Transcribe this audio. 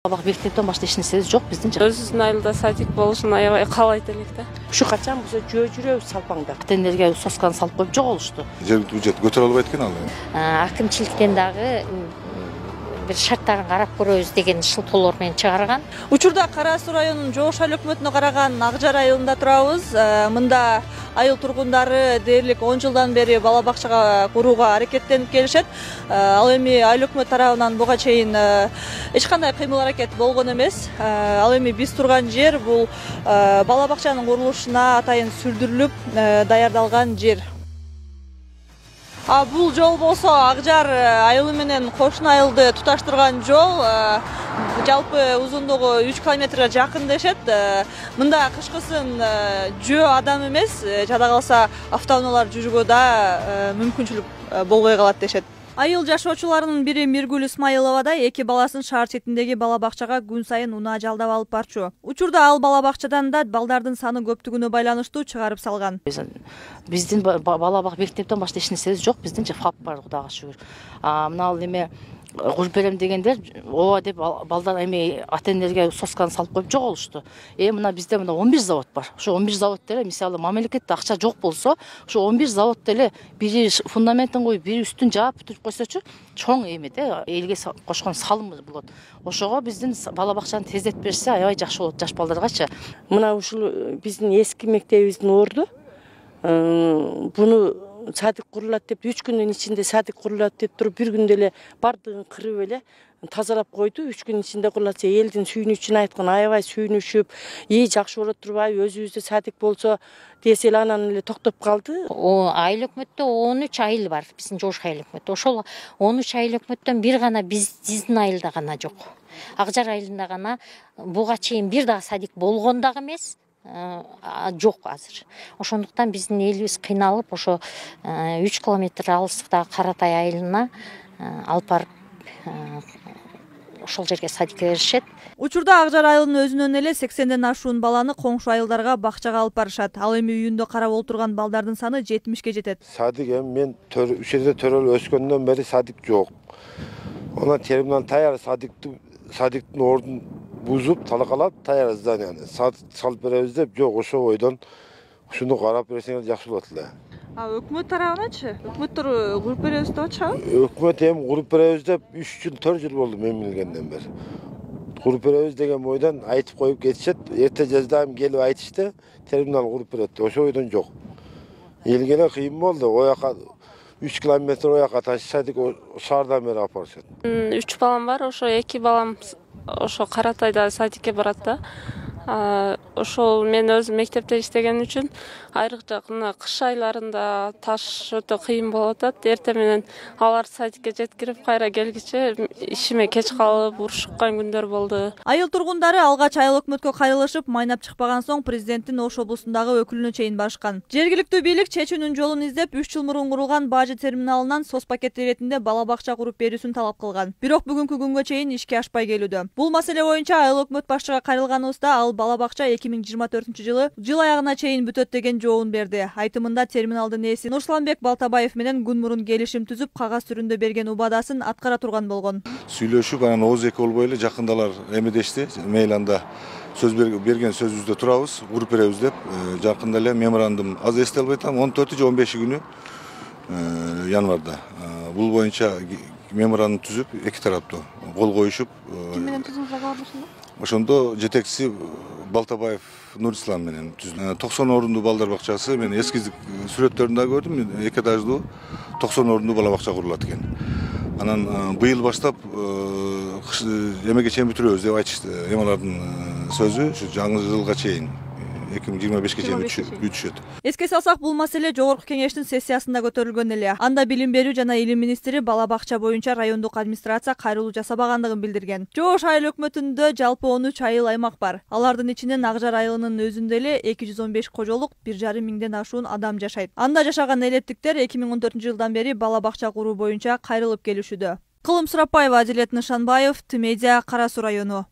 Балабак мектептен башка эч нерсебиз жок биздин. Өзүбүздүн айылда садик болушун аябай каалайт элек да. Ушу качан болсо жүрөбүз салпаңдап. Ата-энелерге сосканы салып коюп жоголушту. Жергиликтүү бюджет көтөрө албайт экен ал. Акимчиликтен дагы бир шарттарын карап көрөбүз деген шылтоолор менен чыгарган. Учурда Кара Суу районунун Жош айыл өкмөтүнө караган Акжар айылында турабыз. Мында айыл тургундары дээрлик 10 жылдан бери бала бакчага курууга аракеттенип келишет. Ал эми айыл өкмөт тарабынан буга чейин эч кандай кыймыл аракет болгон эмес. Ал эми биз турган жер бул бала бакчанын курулушуна атайын сүрдүрүлүп даярдалган жер. Бул жол болсо Акжар айылы менен кошуна айылды туташтырган жол. Жалпы узундугу 3 километрге жакын дешет. Мында кышкысын жөө адам эмес, жада калса автоунаалар жүрүүгө да мүмкүнчүлүк болбой калат дешет. Айыл жашоочуларынын бири Миргүл Исмаилова да эки баласын шаар четиндеги бала бакчага күн сайын унаа жалдап алып барчу. Учурда ал бала бакчадан да балдардын саны көптүгүнө байланыштуу чыгарып салган. Биздин балабак мектептен башка эч нерсебиз жок биздин. ФАП бар, Кудайга шүгүр. Мына ал эме куруп берем дегендер ооба деп балдар эми ата-энелерге сосканы салып коюп жоголушту. Мына бизде 11 завод бар. Ошо 11 завод деле мисалы мамлекетте акча жок болсо, ошо 11 завод деле бири фундаментин коюп, бири үстүн жаап бүтүрүп койсочу, чоң эме элге кошкон салым болот. Ошого биздин бала бакчаны тездетип берсе аябай жакшы болот жаш балдаргачы. Мына ушул биздин эски мектебибиздин орду. Буну садик курулат деп 3 күндүн ичинде садик курулат деп туруп бир күндө эле бардыгын кырып эле тазалап койду. 3 күн ичинде курулатса элдин сүйүнүчүн айткан, аябай сүйүнүшүп, жакшы болот турбайбы, өзүбүздө садик болсо десе эле анан эле токтоп калды. Айыл өкмөттө 13 айыл бар, биздин Жош айыл өкмөтү. Ошол 13 айыл өкмөттөн бир гана биздин айылда гана жок. Акжар айылында гана буга чейин бир дагы садик болгон дагы эмес. Жок азыр. Ошондуктан биздин элибиз кыйналып, ошо 3 километр алыстыктагы Каратай айылына алып барып ошол жерге садикке беришет. Учурда Акжар айылынын өзүнөн эле 80ден ашуун баланы коңшу айылдарга бакчага алып барышат. Ал эми үйүндө карап отурган балдардын саны 70ке жетет. Садик мен ушул жерде төрөлүп өскөндөн бери садик жок. Она терминал таяр садиктин ордун бузуп талакалап таяр зданияны салып беребиз деп жок, ошо ойдон ушуну карап берсеңер жакшы болот эле. Өкмөт тарабыначы? Өкмөттөр куруп беребиз деп атышабы? Өкмөт эми куруп беребиз деп 3 жыл 4 жыл болду мен билгенден бери. Куруп беребиз деген ойдон айтып коюп кетишет. Эрте жазда келип айтышты, терминал куруп берет. Ошо ойдон жок. Элге эле кыйын болду. Ояка 3 километр ояка ташысадык, шаардан бери алып барышат. 3 балам бар, ошо 2 балам ошо Каратайда садикке барат да. Ошол мен өзүм мектепте иштеген үчүн айрыкча кыш айларында таш өтө кыйын болуп атат. Эртең менен алар садикке жеткирип кайра келгиче ишиме кеч калып урушуккан күндөр болду. Айыл тургундары алгач айыл өкмөткө кайрылышып, майнап чыкпаган соң президенттин Ош облусундагы өкүлүнө чейин барышкан. Жергиликтүү бийлик чечүүнүн жолун издеп 3 жыл мурун курулган Бажы терминалынан сос пакети иретинде бала бакча куруп берүүсүн талап кылган. Бирок бүгүнкү күнгө чейин ишке ашпай келүүдө. Бул маселе боюнча айыл өкмөт башчыга кайрылганыбызда ал бала бакча 2024 жыл аягына чейин бүтөт деген жообун берди. Айтымында терминалдын ээси Нурсуланбек Балтабаев менен күн мурун келишим түзүп, кагаз түрүндө берген убадасын аткара турган болгон. Сүйлөшүп, анан ооз эки болбой эле жакындалар эмедешти. Мейланда сөз берген сөзүбүздө турабыз, куруп беребиз деп. Жакында эле меморандум аз эсте албай атам 14 же 15 күнү январда. Бул боюнча меморандум түзүп, эки тараптуу кол коюшуп. Ким менен түзүлгөн ошондо? Ошондо жетекчиси Балтабаев Нурислам менен 90 орунду балдар бакчасы, мен эскиздик сүрөттөрүн да көрдүм. Эки этаждуу 90 орунду бала бакча курулат экен. Анан быйыл баштап эмеге чейин бүтүрөбүз деп айтышты. Алардын сөзү ушу жаңы жылга чейин 2025-ке чейин бүтүшөт. Эске салсак, бул маселе жогорку кеңештин сессиясында көтөрүлгөн эле. Анда билим берүү жана илим министри бала бакча боюнча райондук администрация кайрылуу жасабагандыгын билдирген. Жош айыл өкмөтүндө жалпы 13 айыл аймак бар. Алардын ичинен Акжар айылынын өзүндө эле 215 кожолук, 1,5 миңден ашуун адам жашайт. Анда жашаган элеттиктер 2014 жылдан бери бала бакча куруу боюнча кайрылып келишүүдө. Кылым Сурапбаева, Адилет Нышанбаев, Тмедиа, Кара Суу району.